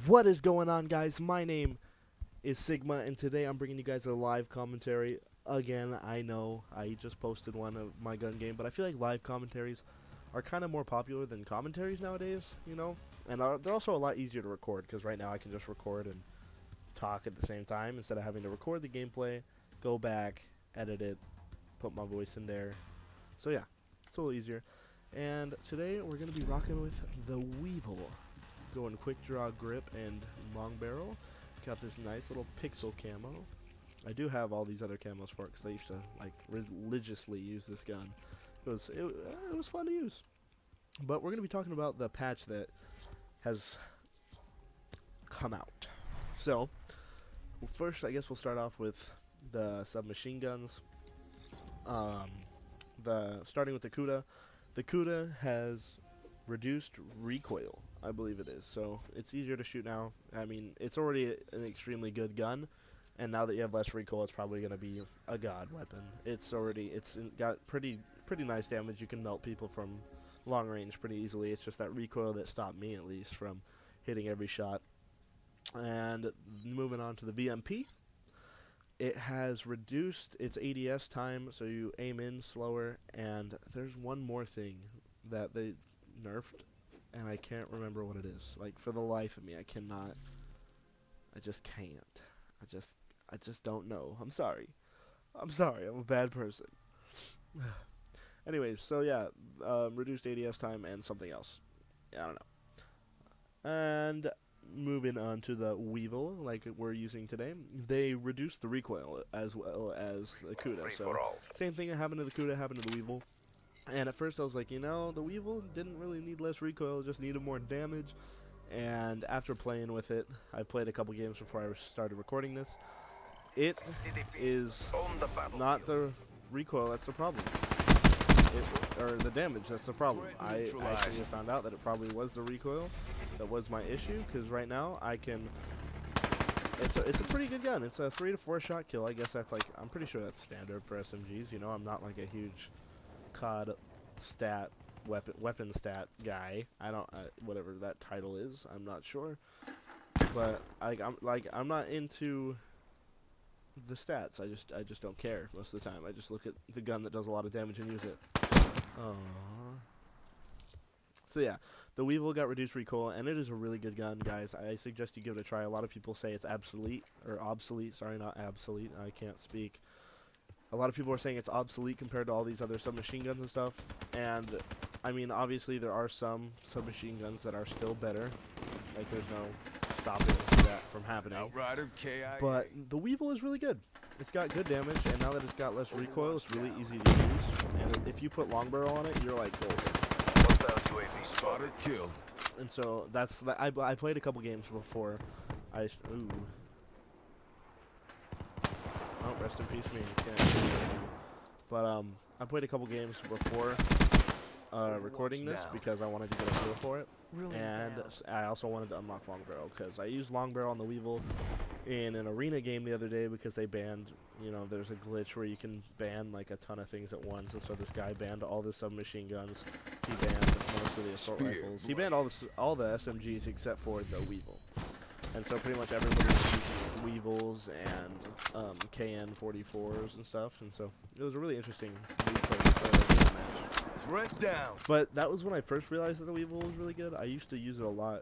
What is going on, guys? My name is Sigma, and today I'm bringing you guys a live commentary. Again, I know I just posted one of my gun game, but I feel like live commentaries are kind of more popular than commentaries nowadays, And they're also a lot easier to record, because right now I can just record and talk at the same time instead of having to record the gameplay, go back, edit it, put my voice in there. So yeah, it's a little easier. And today we're going to be rocking with the Weevil. Going quick draw grip and long barrel. Got this nice little pixel camo. I do have all these other camos for it because I used to like religiously use this gun. It was fun to use. But we're going to be talking about the patch that has come out. So first, I guess we'll start off with the submachine guns. Starting with the Kuda. The Kuda has reduced recoil, I believe it is, so it's easier to shoot now. I mean, it's already an extremely good gun, and now that you have less recoil, it's probably going to be a god weapon. It's got pretty nice damage. You can melt people from long range pretty easily. It's just that recoil that stopped me, at least, from hitting every shot. And moving on to the VMP, it has reduced its ADS time, so you aim in slower, and there's one more thing that they nerfed, and I can't remember what it is. Like, for the life of me, I cannot. I just can't. I just don't know. I'm sorry. I'm a bad person. Anyways, so yeah, reduced ADS time and something else. Yeah, I don't know. And moving on to the Weevil, like we're using today, they reduced the recoil as well as the Kuda. So same thing that happened to the Kuda happened to the Weevil. And at first I was like, the Weevil didn't really need less recoil, it just needed more damage. And after playing with it, I played a couple games before I started recording this. It is not the recoil that's the problem. Or the damage that's the problem. I actually found out that it probably was the recoil that was my issue, because right now I can... It's a pretty good gun. It's a 3 to 4 shot kill. I guess that's like, I'm pretty sure that's standard for SMGs. I'm not like a huge COD stat weapon stat guy. I don't whatever that title is, I'm not sure, but I'm not into the stats. I just don't care most of the time. I just look at the gun that does a lot of damage and use it. So yeah, the Weevil got reduced recoil, and it is a really good gun, guys. I suggest you give it a try. A lot of people say it's obsolete, sorry, not obsolete, I can't speak. A lot of people are saying it's obsolete compared to all these other submachine guns and stuff, and I mean, obviously there are some submachine guns that are still better, like there's no stopping that from happening, but the Weevil is really good. It's got good damage, and now that it's got less recoil, it's really easy to use, and if you put long barrel on it, you're like golden. Spotted, killed. And so I played a couple games before ooh. Oh, rest in peace me. But I played a couple games before recording this because I wanted to get a feel for it, and I also wanted to unlock long barrel because I used long barrel on the Weevil in an arena game the other day because they banned, there's a glitch where you can ban like a ton of things at once, and so this guy banned all the submachine guns. He banned most of the assault rifles. He banned all the SMGs except for the Weevil. And so pretty much everybody was using Weevils and KN-44s and stuff, and so it was a really interesting match. Threat down. But that was when I first realized that the Weevil was really good. I used to use it a lot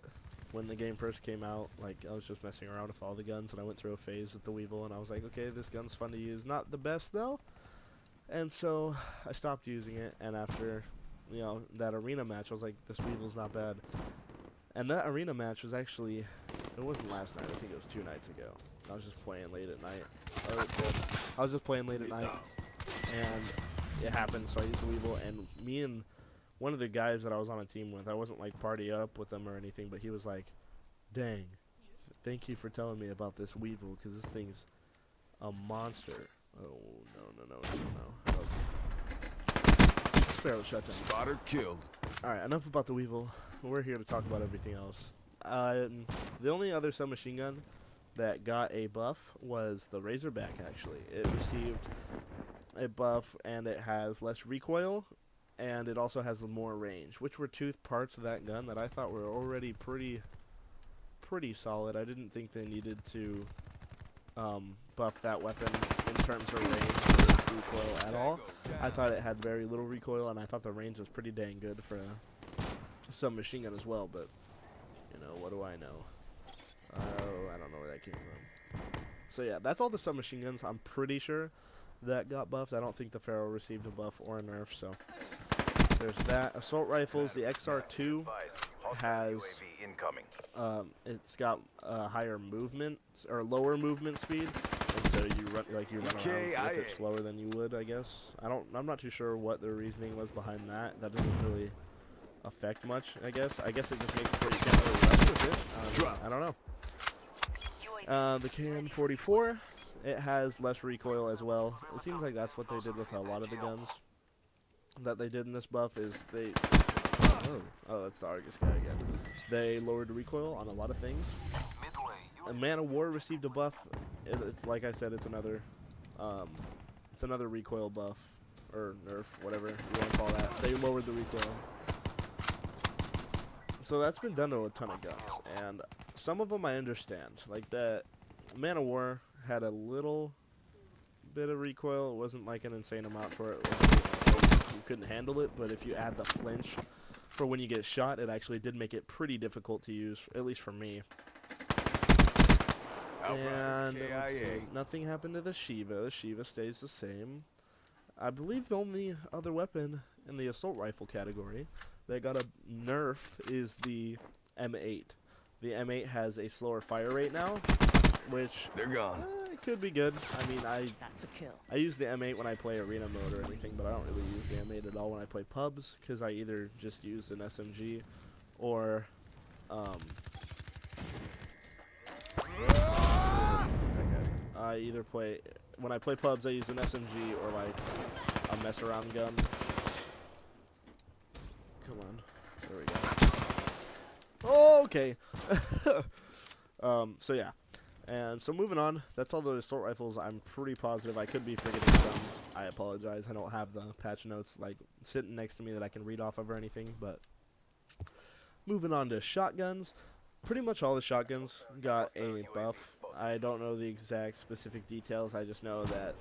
when the game first came out. Like, I was just messing around with all the guns, and I went through a phase with the Weevil, and I was like, okay, this gun's fun to use. Not the best, though. And so I stopped using it, and after, that arena match, I was like, this Weevil's not bad. And that arena match was actually, it wasn't last night, I think it was 2 nights ago. I was just playing late at night. I was just playing late at night, and it happened, so I used the Weevil, and me and one of the guys that I was on a team with, I wasn't like party up with him or anything, but he was like, dang, thank you for telling me about this Weevil, because this thing's a monster. Oh, no. Okay. Barrel shutdown. Spotter killed. Alright, enough about the Weevil. We're here to talk about everything else. The only other submachine gun that got a buff was the Razorback, actually. It received a buff, and it has less recoil, and it also has more range, which were two parts of that gun that I thought were already pretty pretty solid. I didn't think they needed to buff that weapon in terms of range or recoil at all. I thought it had very little recoil, and I thought the range was pretty dang good for a submachine gun as well, but, you know, what do I know? Oh, I don't know where that came from. So yeah, that's all the submachine guns, I'm pretty sure, that got buffed. I don't think the Pharaoh received a buff or a nerf, so there's that. Assault rifles, the XR2 has, it's got higher movement, or lower movement speed, and so you run, like, you run around with it slower than you would, I guess. I'm not too sure what the reasoning was behind that. That doesn't really affect much, I guess. I guess it just makes it where you can't really rush with it. I don't know. The KN-44, it has less recoil as well. It seems like that's what they did with a lot of the guns that they did in this buff, is they... Oh, that's the Argus guy again. They lowered the recoil on a lot of things. A Man of War received a buff. It's like I said, it's another recoil buff, or nerf, whatever you want to call that. They lowered the recoil. So that's been done to a ton of guns, and some of them I understand. Like that Man of War had a little bit of recoil. It wasn't like an insane amount for it. You couldn't handle it, but if you add the flinch for when you get shot, it actually did make it pretty difficult to use, at least for me. And let's see, nothing happened to the Shiva. The Shiva stays the same. I believe the only other weapon in the assault rifle category that got a nerf is the M8. The M8 has a slower fire rate now, which they're gone. It could be good. I mean, That's a kill. I use the M8 when I play arena mode or anything, but I don't really use the M8 at all when I play pubs, because I either just use an SMG or I either play, when I play pubs, I use an SMG or like a mess around gun. Come on, there we go. Oh, okay. So yeah, and so moving on. That's all the assault rifles. I'm pretty positive. I could be forgetting some. I apologize. I don't have the patch notes like sitting next to me that I can read off of or anything. But moving on to shotguns. Pretty much all the shotguns got a buff. I don't know the exact specific details. I just know that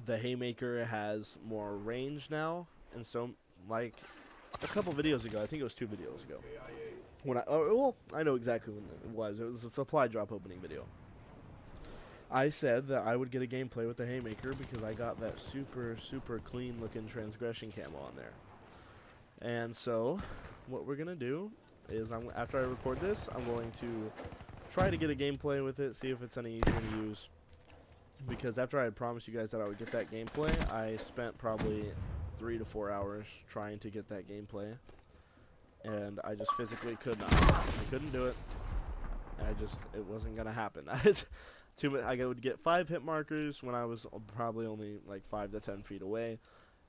the Haymaker has more range now, and so like a couple videos ago, I think it was 2 videos ago, when I know exactly when it was. It was a supply drop opening video. I said that I would get a gameplay with the Haymaker because I got that super clean looking transgression camo on there. And so what we're gonna do is, after I record this, I'm going to try to get a gameplay with it, see if it's any easier to use. Because after I had promised you guys that I would get that gameplay, I spent probably 3 to 4 hours trying to get that gameplay, and I just physically could not. I couldn't do it. It wasn't gonna happen. I would get 5 hit markers when I was probably only like 5 to 10 feet away,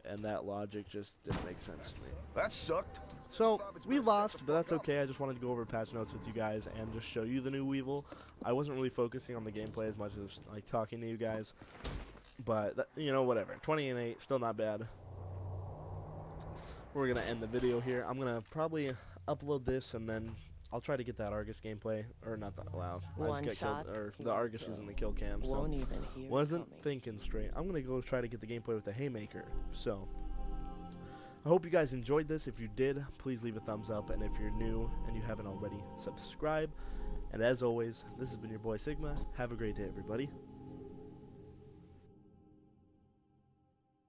and that logic just didn't make sense to me. That sucked. So we lost, but that's okay. I just wanted to go over patch notes with you guys and just show you the new Weevil. I wasn't really focusing on the gameplay as much as like talking to you guys, but you know, whatever. 20-8, still not bad. We're gonna end the video here. I'm gonna probably upload this, and then I'll try to get that Argus gameplay, or not that. Wow, I just got killed, or the Argus is in the kill cam, so wasn't thinking straight. I'm gonna go try to get the gameplay with the Haymaker. So I hope you guys enjoyed this. If you did, please leave a thumbs up, and if you're new and you haven't already, subscribe. And as always, this has been your boy Sigma. Have a great day, everybody.